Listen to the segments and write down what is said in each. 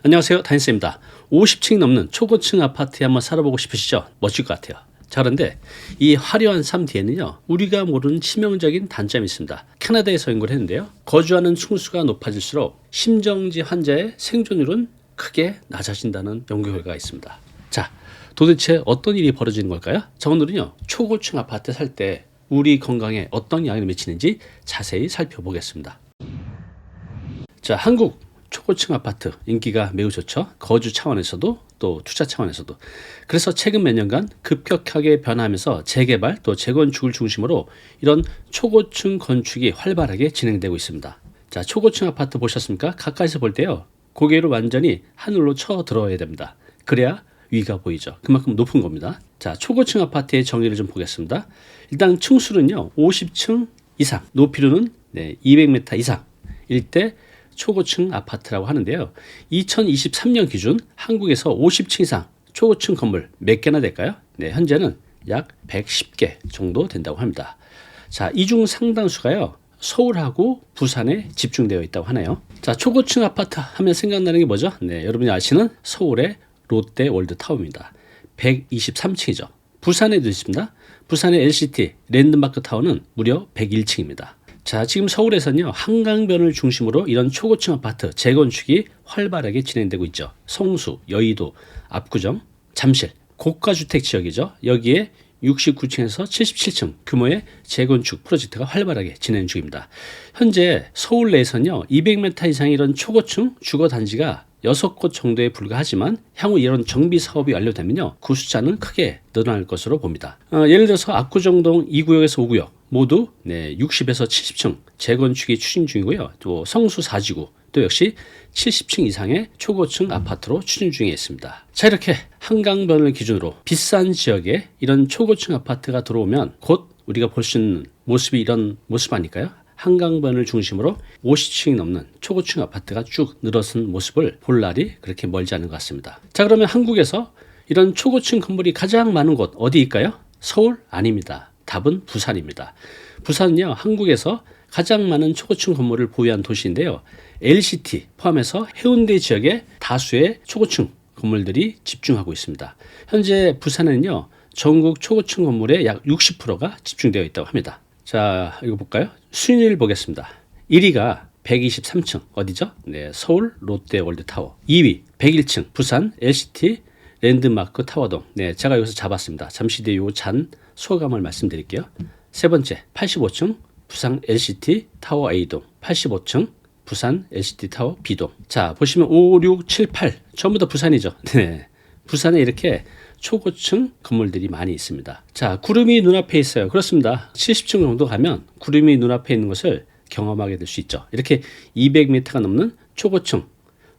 안녕하세요, 다인쌤입니다. 50층이 넘는 초고층 아파트에 한번 살아보고 싶으시죠? 멋질 것 같아요. 자, 그런데 이 화려한 삶 뒤에는요, 우리가 모르는 치명적인 단점이 있습니다. 캐나다에서 연구를 했는데요, 거주하는 층수가 높아질수록 심정지 환자의 생존율은 크게 낮아진다는 연구 결과가 있습니다. 자, 도대체 어떤 일이 벌어지는 걸까요? 자, 오늘은요, 초고층 아파트에 살 때 우리 건강에 어떤 영향을 미치는지 자세히 살펴보겠습니다. 자, 한국 초고층 아파트 인기가 매우 좋죠. 거주 차원에서도 또 투자 차원에서도. 그래서 최근 몇 년간 급격하게 변화하면서 재개발 또 재건축을 중심으로 이런 초고층 건축이 활발하게 진행되고 있습니다. 자, 초고층 아파트 보셨습니까? 가까이서 볼 때요, 고개를 완전히 하늘로 쳐 들어야 됩니다. 그래야 위가 보이죠. 그만큼 높은 겁니다. 자, 초고층 아파트의 정의를 좀 보겠습니다. 일단 층수는요, 50층 이상, 높이로는 200m 이상 일대 초고층 아파트라고 하는데요. 2023년 기준 한국에서 50층 이상 초고층 건물 몇 개나 될까요? 네, 현재는 약 110개 정도 된다고 합니다. 자, 이 중 상당수가요, 서울하고 부산에 집중되어 있다고 하네요. 자, 초고층 아파트 하면 생각나는 게 뭐죠? 네, 여러분이 아시는 서울의 롯데 월드타워입니다. 123층이죠. 부산에도 있습니다. 부산의 LCT 랜드마크 타워는 무려 101층입니다. 자, 지금 서울에서는요, 한강변을 중심으로 이런 초고층 아파트 재건축이 활발하게 진행되고 있죠. 성수, 여의도, 압구정, 잠실, 고가주택 지역이죠. 여기에 69층에서 77층 규모의 재건축 프로젝트가 활발하게 진행 중입니다. 현재 서울 내에서는요, 200m 이상의 이런 초고층 주거단지가 6곳 정도에 불과하지만 향후 이런 정비 사업이 완료되면요, 그 숫자는 크게 늘어날 것으로 봅니다. 예를 들어서 압구정동 2구역에서 5구역 모두 60에서 70층 재건축이 추진 중이고요. 또 성수 4지구 또 역시 70층 이상의 초고층 아파트로 추진 중에 있습니다. 자, 이렇게 한강변을 기준으로 비싼 지역에 이런 초고층 아파트가 들어오면 곧 우리가 볼 수 있는 모습이 이런 모습 아닐까요? 한강변을 중심으로 50층이 넘는 초고층 아파트가 쭉 늘어선 모습을 볼 날이 그렇게 멀지 않은 것 같습니다. 자, 그러면 한국에서 이런 초고층 건물이 가장 많은 곳 어디일까요? 서울? 아닙니다. 답은 부산입니다. 부산은요, 한국에서 가장 많은 초고층 건물을 보유한 도시인데요, LCT 포함해서 해운대 지역에 다수의 초고층 건물들이 집중하고 있습니다. 현재 부산에는요, 전국 초고층 건물의 약 60%가 집중되어 있다고 합니다. 자, 이거 볼까요? 순위를 보겠습니다. 1위가 123층 어디죠? 네, 서울 롯데 월드타워. 2위 101층 부산 LCT 랜드마크 타워동. 네, 제가 여기서 잡았습니다. 잠시 뒤에 요 잔 소감을 말씀드릴게요. 세 번째 85층 부산 LCT 타워 A동. 85층 부산 LCT 타워 B동. 자, 보시면 5, 6, 7, 8 전부 다 부산이죠. 네, 부산에 이렇게 초고층 건물들이 많이 있습니다. 자, 구름이 눈앞에 있어요. 그렇습니다. 70층 정도 가면 구름이 눈앞에 있는 것을 경험하게 될 수 있죠. 이렇게 200m가 넘는 초고층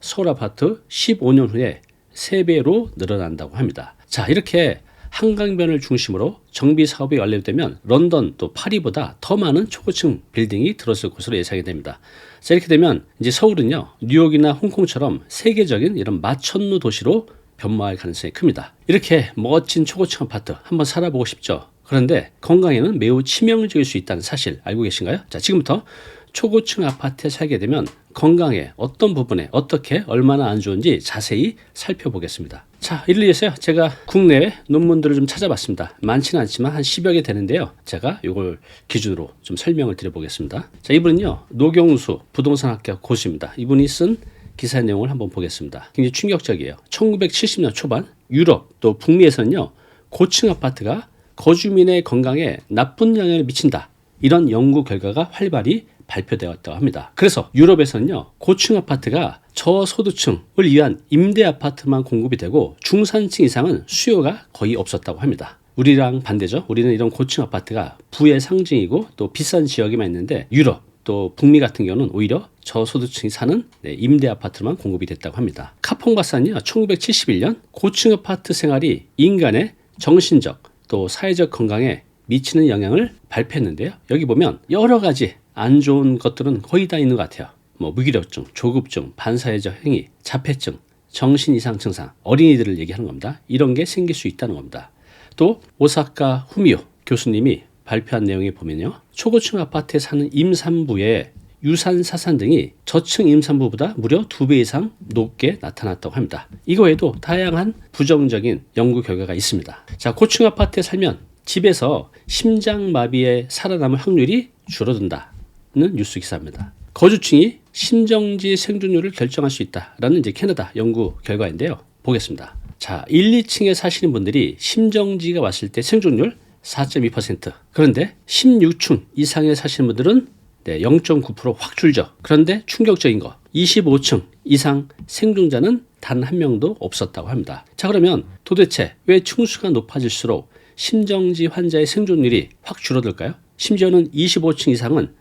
서울 아파트 15년 후에 3배로 늘어난다고 합니다. 자, 이렇게 한강변을 중심으로 정비 사업이 완료되면 런던 또 파리보다 더 많은 초고층 빌딩이 들어설 것으로 예상이 됩니다. 자, 이렇게 되면 이제 서울은요, 뉴욕이나 홍콩처럼 세계적인 이런 마천루 도시로 변모할 가능성이 큽니다. 이렇게 멋진 초고층 아파트 한번 살아보고 싶죠. 그런데 건강에는 매우 치명적일 수 있다는 사실 알고 계신가요? 자, 지금부터 초고층 아파트에 살게 되면 건강에 어떤 부분에 어떻게 얼마나 안 좋은지 자세히 살펴보겠습니다. 자, 이를 위해서 제가 국내 논문들을 좀 찾아봤습니다. 많지는 않지만 한 10여 개 되는데요, 제가 이걸 기준으로 좀 설명을 드려보겠습니다. 자, 이분은요, 노경수 부동산학교 교수입니다. 이분이 쓴 기사 내용을 한번 보겠습니다. 굉장히 충격적이에요. 1970년 초반 유럽 또 북미에서는요, 고층 아파트가 거주민의 건강에 나쁜 영향을 미친다, 이런 연구 결과가 활발히 발표되었다고 합니다. 그래서 유럽에서는요, 고층 아파트가 저소득층을 위한 임대 아파트만 공급이 되고 중산층 이상은 수요가 거의 없었다고 합니다. 우리랑 반대죠. 우리는 이런 고층 아파트가 부의 상징이고 또 비싼 지역에만 있는데 유럽 또 북미 같은 경우는 오히려 저소득층이 사는 임대 아파트만 공급이 됐다고 합니다. 카퐁 박사는요, 1971년 고층 아파트 생활이 인간의 정신적 또 사회적 건강에 미치는 영향을 발표했는데요, 여기 보면 여러 가지 안 좋은 것들은 거의 다 있는 것 같아요. 무기력증, 조급증, 반사회적 행위, 자폐증, 정신 이상 증상, 어린이들을 얘기하는 겁니다. 이런 게 생길 수 있다는 겁니다. 또 오사카 후미오 교수님이 발표한 내용에 보면요, 초고층 아파트에 사는 임산부의 유산, 사산 등이 저층 임산부보다 무려 2배 이상 높게 나타났다고 합니다. 이거 외에도 다양한 부정적인 연구 결과가 있습니다. 자, 고층 아파트에 살면 집에서 심장마비에 살아남을 확률이 줄어든다는 뉴스 기사입니다. 거주층이 심정지 생존율을 결정할 수 있다라는 이제 캐나다 연구 결과인데요. 보겠습니다. 자, 1, 2층에 사시는 분들이 심정지가 왔을 때 생존율 4.2%. 그런데 16층 이상에 사시는 분들은 0.9% 확 줄죠. 그런데 충격적인 거 25층 이상 생존자는 단 한 명도 없었다고 합니다. 자, 그러면 도대체 왜 층수가 높아질수록 심정지 환자의 생존율이 확 줄어들까요? 심지어는 25층 이상은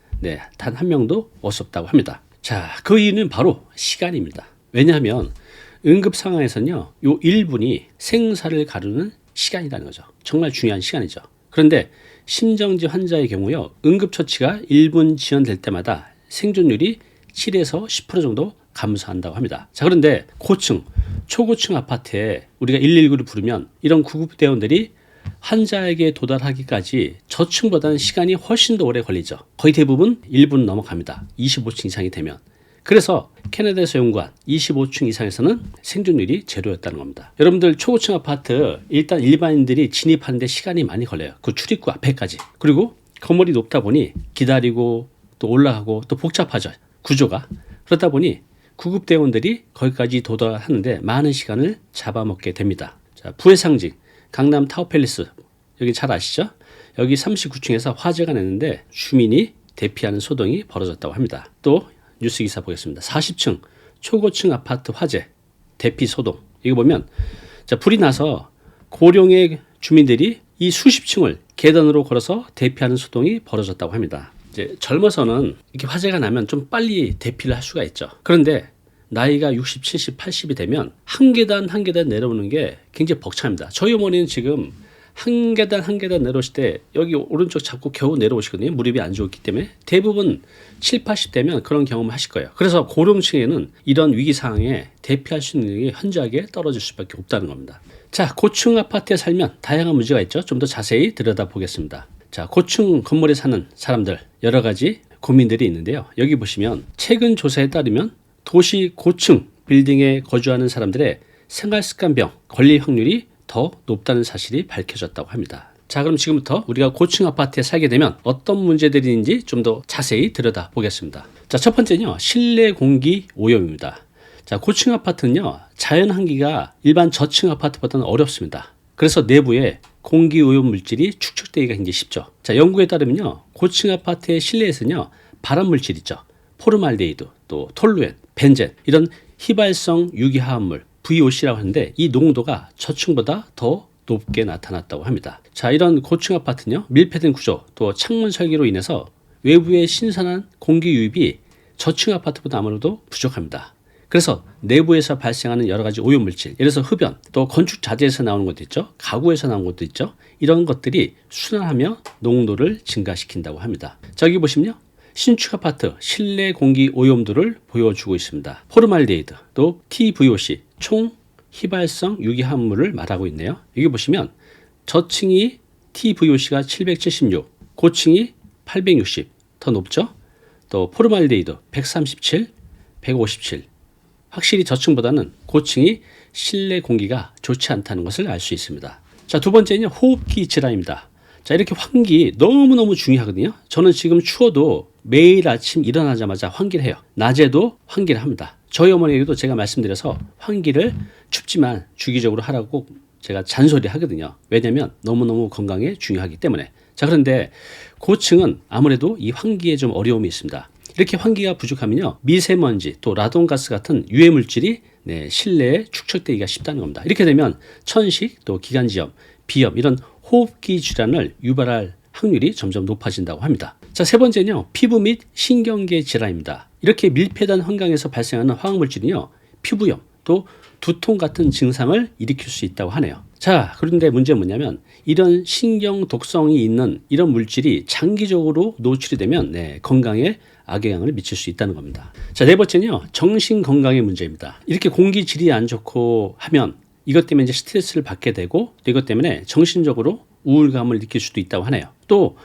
단 한 명도 없었다고 합니다. 자, 그 이유는 바로 시간입니다. 왜냐하면 응급 상황에서는요, 요 1분이 생사를 가르는 시간이라는 거죠. 정말 중요한 시간이죠. 그런데 심정지 환자의 경우요, 응급처치가 1분 지연될 때마다 생존율이 7에서 10% 정도 감소한다고 합니다. 자, 그런데 고층, 초고층 아파트에 우리가 119를 부르면 이런 구급대원들이 환자에게 도달하기까지 저층보다는 시간이 훨씬 더 오래 걸리죠. 거의 대부분 1분 넘어갑니다. 25층 이상이 되면. 그래서 캐나다에서 연구한 25층 이상에서는 생존율이 제로였다는 겁니다. 여러분들 초고층 아파트 일단 일반인들이 진입하는데 시간이 많이 걸려요. 그 출입구 앞에까지. 그리고 건물이 높다 보니 기다리고 또 올라가고 또 복잡하죠. 구조가. 그렇다 보니 구급대원들이 거기까지 도달하는데 많은 시간을 잡아먹게 됩니다. 자, 부의 상징 강남 타워팰리스 여기 잘 아시죠? 여기 39층에서 화재가 났는데 주민이 대피하는 소동이 벌어졌다고 합니다. 또 뉴스 기사 보겠습니다. 40층 초고층 아파트 화재 대피 소동. 이거 보면 자, 불이 나서 고령의 주민들이 이 수십 층을 계단으로 걸어서 대피하는 소동이 벌어졌다고 합니다. 이제 젊어서는 이렇게 화재가 나면 좀 빨리 대피를 할 수가 있죠. 그런데 나이가 60, 70, 80이 되면 한 계단 한 계단 내려오는 게 굉장히 벅찹니다. 저희 어머니는 지금 한 계단 한 계단 내려오실 때 여기 오른쪽 잡고 겨우 내려오시거든요. 무릎이 안 좋기 때문에 대부분 7, 80 되면 그런 경험을 하실 거예요. 그래서 고령층에는 이런 위기 상황에 대피할 수 있는 능력이 현저하게 떨어질 수밖에 없다는 겁니다. 자, 고층 아파트에 살면 다양한 문제가 있죠. 좀 더 자세히 들여다보겠습니다. 자, 고층 건물에 사는 사람들 여러 가지 고민들이 있는데요. 여기 보시면 최근 조사에 따르면 도시 고층 빌딩에 거주하는 사람들의 생활습관병 걸릴 확률이 더 높다는 사실이 밝혀졌다고 합니다. 자, 그럼 지금부터 우리가 고층 아파트에 살게 되면 어떤 문제들이 있는지 좀 더 자세히 들여다보겠습니다. 자, 첫 번째는요, 실내 공기 오염입니다. 자, 고층 아파트는요, 자연 환기가 일반 저층 아파트보다는 어렵습니다. 그래서 내부에 공기 오염 물질이 축적되기가 굉장히 쉽죠. 자, 연구에 따르면요, 고층 아파트의 실내에서는요, 발암 물질 있죠. 포르말데히드, 또 톨루엔, 벤젠 이런 휘발성 유기화합물 VOC라고 하는데 이 농도가 저층보다 더 높게 나타났다고 합니다. 자, 이런 고층 아파트는요, 밀폐된 구조 또 창문 설계로 인해서 외부의 신선한 공기 유입이 저층 아파트보다 아무래도 부족합니다. 그래서 내부에서 발생하는 여러 가지 오염물질, 예를 들어서 흡연, 또 건축 자재에서 나오는 것도 있죠. 가구에서 나오는 것도 있죠. 이런 것들이 순환하며 농도를 증가시킨다고 합니다. 자, 여기 보시면요. 신축 아파트 실내 공기 오염도를 보여주고 있습니다. 포르말데히드, 또 TVOC, 총 휘발성 유기화합물을 말하고 있네요. 여기 보시면 저층이 TVOC가 776, 고층이 860, 더 높죠? 또 포르말데히드 137, 157. 확실히 저층보다는 고층이 실내 공기가 좋지 않다는 것을 알 수 있습니다. 자, 두 번째는 호흡기 질환입니다. 자, 이렇게 환기 너무너무 중요하거든요. 저는 지금 추워도 매일 아침 일어나자마자 환기를 해요. 낮에도 환기를 합니다. 저희 어머니에게도 제가 말씀드려서 환기를 춥지만 주기적으로 하라고 제가 잔소리 하거든요. 왜냐하면 너무너무 건강에 중요하기 때문에. 자, 그런데 고층은 아무래도 이 환기에 좀 어려움이 있습니다. 이렇게 환기가 부족하면요, 미세먼지 또 라돈가스 같은 유해 물질이 실내에 축적되기가 쉽다는 겁니다. 이렇게 되면 천식 또 기관지염, 비염 이런 호흡기 질환을 유발할 확률이 점점 높아진다고 합니다. 자, 세 번째는요, 피부 및 신경계 질환입니다. 이렇게 밀폐된 환경에서 발생하는 화학물질은요, 피부염 또 두통 같은 증상을 일으킬 수 있다고 하네요. 자, 그런데 문제는 뭐냐면 이런 신경 독성이 있는 이런 물질이 장기적으로 노출이 되면 건강에 악영향을 미칠 수 있다는 겁니다. 자, 네 번째는요, 정신 건강의 문제입니다. 이렇게 공기 질이 안 좋고 하면 이것 때문에 이제 스트레스를 받게 되고 이것 때문에 정신적으로 우울감을 느낄 수도 있다고 하네요. 또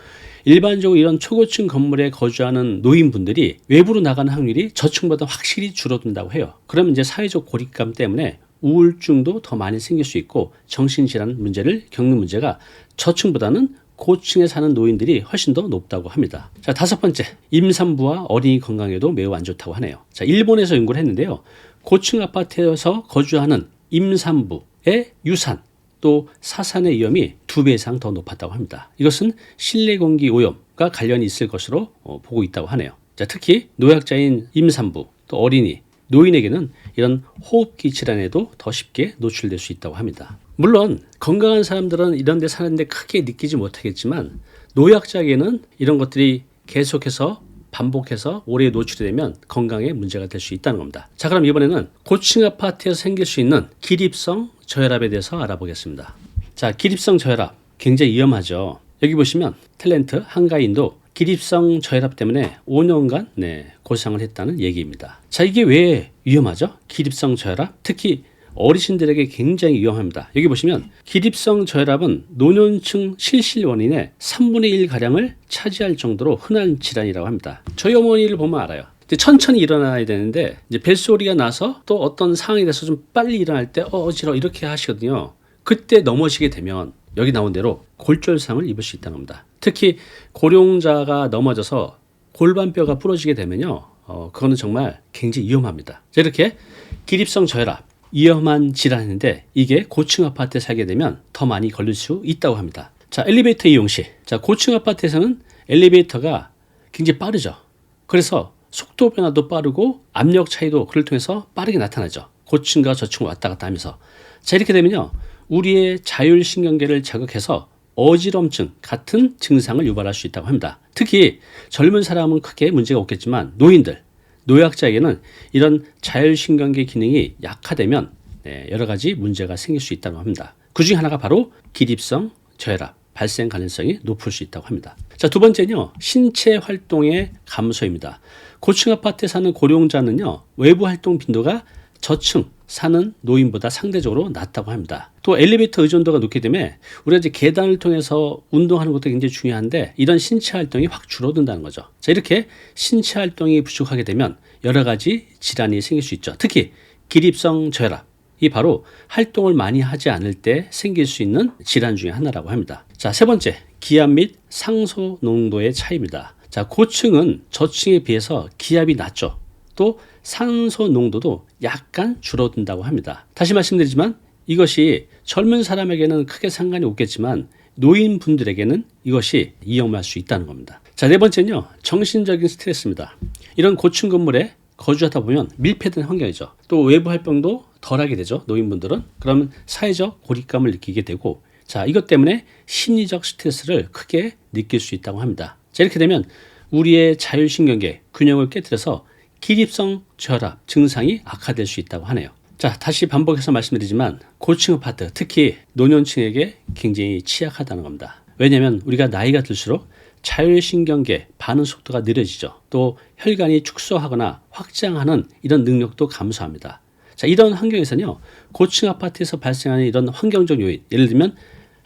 일반적으로 이런 초고층 건물에 거주하는 노인분들이 외부로 나가는 확률이 저층보다 확실히 줄어든다고 해요. 그러면 이제 사회적 고립감 때문에 우울증도 더 많이 생길 수 있고 정신질환 문제를 겪는 문제가 저층보다는 고층에 사는 노인들이 훨씬 더 높다고 합니다. 자, 다섯 번째, 임산부와 어린이 건강에도 매우 안 좋다고 하네요. 자, 일본에서 연구를 했는데요. 고층 아파트에서 거주하는 임산부의 유산 또 사산의 위험이 2배 이상 더 높았다고 합니다. 이것은 실내 공기 오염과 관련이 있을 것으로 보고 있다고 하네요. 자, 특히 노약자인 임산부 또 어린이 노인에게는 이런 호흡기 질환에도 더 쉽게 노출될 수 있다고 합니다. 물론 건강한 사람들은 이런 데 사는데 크게 느끼지 못하겠지만 노약자에게는 이런 것들이 계속해서 반복해서 오래 노출이 되면 건강에 문제가 될 수 있다는 겁니다. 자, 그럼 이번에는 고층 아파트에서 생길 수 있는 기립성 저혈압에 대해서 알아보겠습니다. 자, 기립성 저혈압 굉장히 위험하죠. 여기 보시면 탤런트 한가인도 기립성 저혈압 때문에 5년간 고생을 했다는 얘기입니다. 자, 이게 왜 위험하죠? 기립성 저혈압, 특히 어르신들에게 굉장히 위험합니다. 여기 보시면 기립성 저혈압은 노년층 실실 원인의 3분의 1가량을 차지할 정도로 흔한 질환이라고 합니다. 저희 어머니를 보면 알아요. 천천히 일어나야 되는데 이제 벨소리가 나서 또 어떤 상황이 돼서 좀 빨리 일어날 때 어지러워 이렇게 하시거든요. 그때 넘어지게 되면 여기 나온 대로 골절상을 입을 수 있다는 겁니다. 특히 고령자가 넘어져서 골반뼈가 부러지게 되면요, 그거는 정말 굉장히 위험합니다. 자, 이렇게 기립성 저혈압 위험한 질환인데 이게 고층 아파트에 살게 되면 더 많이 걸릴 수 있다고 합니다. 자, 엘리베이터 이용 시, 자, 고층 아파트에서는 엘리베이터가 굉장히 빠르죠. 그래서 속도 변화도 빠르고 압력 차이도 그를 통해서 빠르게 나타나죠. 고층과 저층을 왔다 갔다 하면서. 자, 이렇게 되면요, 우리의 자율신경계를 자극해서 어지럼증 같은 증상을 유발할 수 있다고 합니다. 특히 젊은 사람은 크게 문제가 없겠지만 노인들, 노약자에게는 이런 자율신경계 기능이 약화되면 여러 가지 문제가 생길 수 있다고 합니다. 그중 하나가 바로 기립성 저혈압 발생 가능성이 높을 수 있다고 합니다. 자, 두 번째는요, 신체 활동의 감소입니다. 고층 아파트에 사는 고령자는요, 외부 활동 빈도가 저층 사는 노인보다 상대적으로 낮다고 합니다. 또 엘리베이터 의존도가 높기 때문에 우리가 이제 계단을 통해서 운동하는 것도 굉장히 중요한데 이런 신체 활동이 확 줄어든다는 거죠. 자, 이렇게 신체 활동이 부족하게 되면 여러 가지 질환이 생길 수 있죠. 특히 기립성 저혈압, 이 바로 활동을 많이 하지 않을 때 생길 수 있는 질환 중에 하나라고 합니다. 자, 세 번째, 기압 및 상소 농도의 차이입니다. 자, 고층은 저층에 비해서 기압이 낮죠. 또 산소 농도도 약간 줄어든다고 합니다. 다시 말씀드리지만 이것이 젊은 사람에게는 크게 상관이 없겠지만 노인분들에게는 이것이 위험할 수 있다는 겁니다. 자, 네 번째는요, 정신적인 스트레스입니다. 이런 고층 건물에 거주하다 보면 밀폐된 환경이죠. 또 외부 활동도 덜하게 되죠. 노인분들은. 그러면 사회적 고립감을 느끼게 되고, 자, 이것 때문에 심리적 스트레스를 크게 느낄 수 있다고 합니다. 자, 이렇게 되면 우리의 자율신경계 균형을 깨뜨려서 기립성 저혈압 증상이 악화될 수 있다고 하네요. 자, 다시 반복해서 말씀드리지만 고층 아파트, 특히 노년층에게 굉장히 취약하다는 겁니다. 왜냐하면 우리가 나이가 들수록 자율신경계 반응 속도가 느려지죠. 또 혈관이 축소하거나 확장하는 이런 능력도 감소합니다. 자, 이런 환경에서는요, 고층 아파트에서 발생하는 이런 환경적 요인, 예를 들면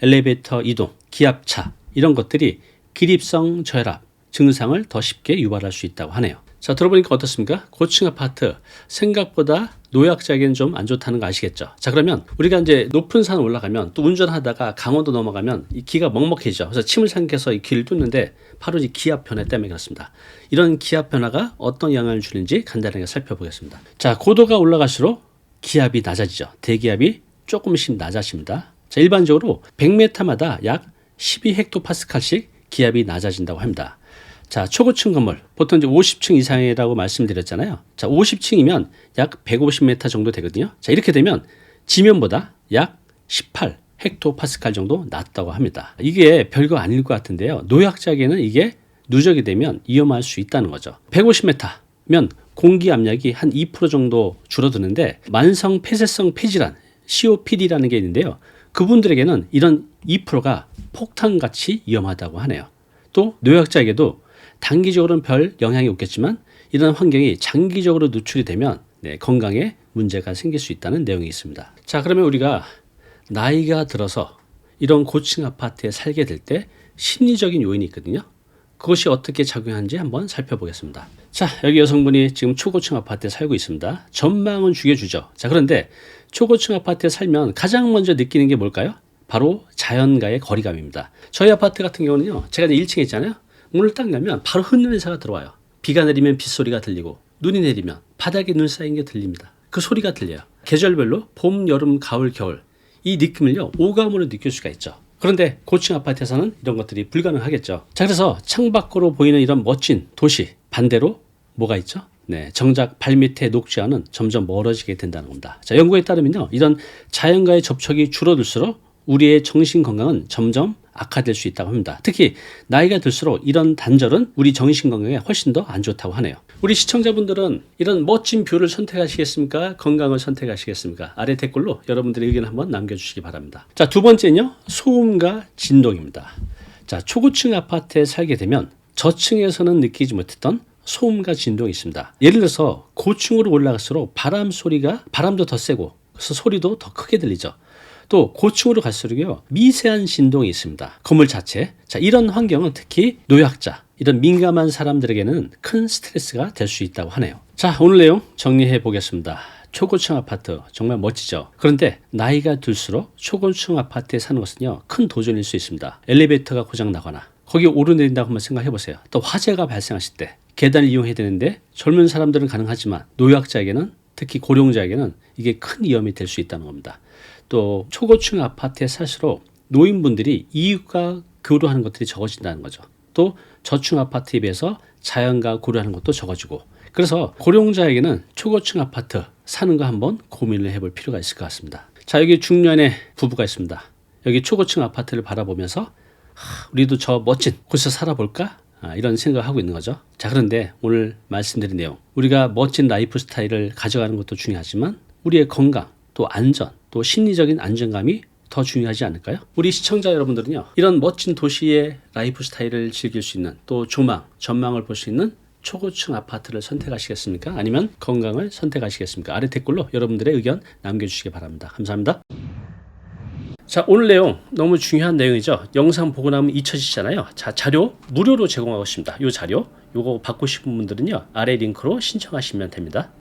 엘리베이터 이동, 기압차 이런 것들이 기립성 저혈압 증상을 더 쉽게 유발할 수 있다고 하네요. 자, 들어보니까 어떻습니까? 고층 아파트 생각보다 노약자에게는 좀 안 좋다는 거 아시겠죠? 자, 그러면 우리가 이제 높은 산 올라가면 또 운전하다가 강원도 넘어가면 이 귀가 먹먹해지죠. 그래서 침을 삼켜서 이 귀를 뚫는데 바로 이 기압 변화 때문에 그렇습니다. 이런 기압 변화가 어떤 영향을 주는지 간단하게 살펴보겠습니다. 자, 고도가 올라갈수록 기압이 낮아지죠. 대기압이 조금씩 낮아집니다. 자, 일반적으로 100m마다 약 12헥토파스칼씩 기압이 낮아진다고 합니다. 자, 초고층 건물, 보통 이제 50층 이상이라고 말씀드렸잖아요. 자, 50층이면 약 150m 정도 되거든요. 자, 이렇게 되면 지면보다 약 18 헥토파스칼 정도 낮다고 합니다. 이게 별거 아닐 것 같은데요. 노약자에게는 이게 누적이 되면 위험할 수 있다는 거죠. 150m면 공기 압력이 한 2% 정도 줄어드는데 만성 폐쇄성 폐질환, COPD라는 게 있는데요. 그분들에게는 이런 2%가 폭탄같이 위험하다고 하네요. 또 노약자에게도 단기적으로는 별 영향이 없겠지만 이런 환경이 장기적으로 노출이 되면 건강에 문제가 생길 수 있다는 내용이 있습니다. 자, 그러면 우리가 나이가 들어서 이런 고층 아파트에 살게 될 때 심리적인 요인이 있거든요. 그것이 어떻게 작용하는지 한번 살펴보겠습니다. 자, 여기 여성분이 지금 초고층 아파트에 살고 있습니다. 전망은 죽여주죠. 자, 그런데 초고층 아파트에 살면 가장 먼저 느끼는 게 뭘까요? 바로 자연과의 거리감입니다. 저희 아파트 같은 경우는요, 제가 1층에 있잖아요. 문을 딱 열면 바로 흙냄새가 들어와요. 비가 내리면 빗소리가 들리고, 눈이 내리면 바닥에 눈 쌓인 게 들립니다. 그 소리가 들려요. 계절별로 봄, 여름, 가을, 겨울 이 느낌을요, 오감으로 느낄 수가 있죠. 그런데 고층 아파트에서는 이런 것들이 불가능하겠죠. 자, 그래서 창밖으로 보이는 이런 멋진 도시, 반대로 뭐가 있죠? 네, 정작 발밑에 녹지와는 점점 멀어지게 된다는 겁니다. 자, 연구에 따르면요, 이런 자연과의 접촉이 줄어들수록 우리의 정신 건강은 점점 악화될 수 있다고 합니다. 특히 나이가 들수록 이런 단절은 우리 정신 건강에 훨씬 더 안 좋다고 하네요. 우리 시청자분들은 이런 멋진 뷰를 선택하시겠습니까? 건강을 선택하시겠습니까? 아래 댓글로 여러분들의 의견 한번 남겨주시기 바랍니다. 자, 두 번째는요, 소음과 진동입니다. 자, 초고층 아파트에 살게 되면 저층에서는 느끼지 못했던 소음과 진동이 있습니다. 예를 들어서 고층으로 올라갈수록 바람도 더 세고, 그래서 소리도 더 크게 들리죠. 또 고층으로 갈수록요, 미세한 진동이 있습니다. 건물 자체. 자, 이런 환경은 특히 노약자, 이런 민감한 사람들에게는 큰 스트레스가 될 수 있다고 하네요. 자, 오늘 내용 정리해 보겠습니다. 초고층 아파트 정말 멋지죠. 그런데 나이가 들수록 초고층 아파트에 사는 것은요, 큰 도전일 수 있습니다. 엘리베이터가 고장 나거나 거기 오르내린다고 한번 생각해 보세요. 또 화재가 발생하실 때 계단을 이용해야 되는데 젊은 사람들은 가능하지만 노약자에게는, 특히 고령자에게는 이게 큰 위험이 될 수 있다는 겁니다. 또 초고층 아파트에 살수록 노인분들이 이웃과 교류하는 것들이 적어진다는 거죠. 또 저층 아파트에 비해서 자연과 교류하는 것도 적어지고, 그래서 고령자에게는 초고층 아파트 사는 거 한번 고민을 해볼 필요가 있을 것 같습니다. 자, 여기 중년의 부부가 있습니다. 여기 초고층 아파트를 바라보면서 우리도 저 멋진 곳에서 살아볼까? 이런 생각을 하고 있는 거죠. 자, 그런데 오늘 말씀드린 내용, 우리가 멋진 라이프 스타일을 가져가는 것도 중요하지만 우리의 건강, 또 안전, 또 심리적인 안정감이 더 중요하지 않을까요? 우리 시청자 여러분들은요, 이런 멋진 도시의 라이프 스타일을 즐길 수 있는, 또 전망을 볼 수 있는 초고층 아파트를 선택하시겠습니까? 아니면 건강을 선택하시겠습니까? 아래 댓글로 여러분들의 의견 남겨주시기 바랍니다. 감사합니다. 자, 오늘 내용 너무 중요한 내용이죠. 영상 보고 나면 잊혀지잖아요. 자, 자료 무료로 제공하고 있습니다. 이 자료, 요거 받고 싶은 분들은요, 아래 링크로 신청하시면 됩니다.